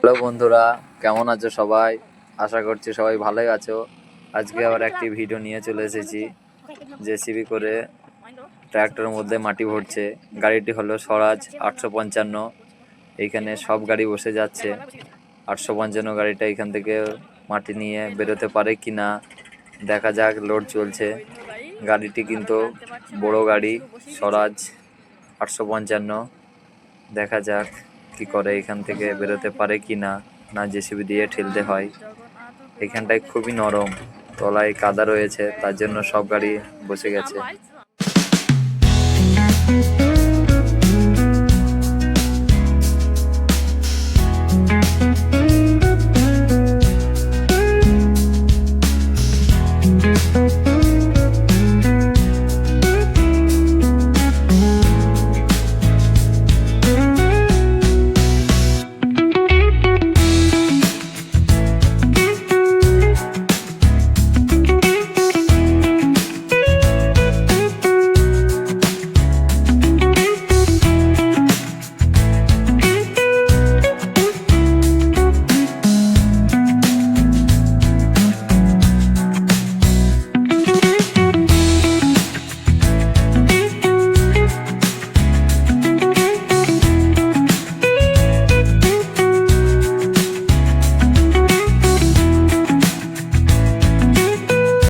Hello বন্ধুরা, কেমন আছো সবাই? আশা করছি সবাই ভালোই আছো। আজকে আবার একটি ভিডিও নিয়ে চলে এসেছি। জেসিবি করে ট্র্যাক্টরের মধ্যে মাটি ভরছে। গাড়িটি হলো স্বরাজ 855। এইখানে সব গাড়ি বসে যাচ্ছে। 855 গাড়িটা এখান থেকে মাটি নিয়ে বেরোতে পারে কি না দেখা যাক। লোড চলছে। গাড়িটি কিন্তু বড় গাড়ি, স্বরাজ 855। দেখা যাক কি করে, এখান থেকে বেরোতে পারে কি না, না জেসিবি দিয়ে ঠেলতে হয়। এখানটায় খুবই নরম, তলায় কাদা রয়েছে, তার জন্য সব গাড়ি বসে গেছে।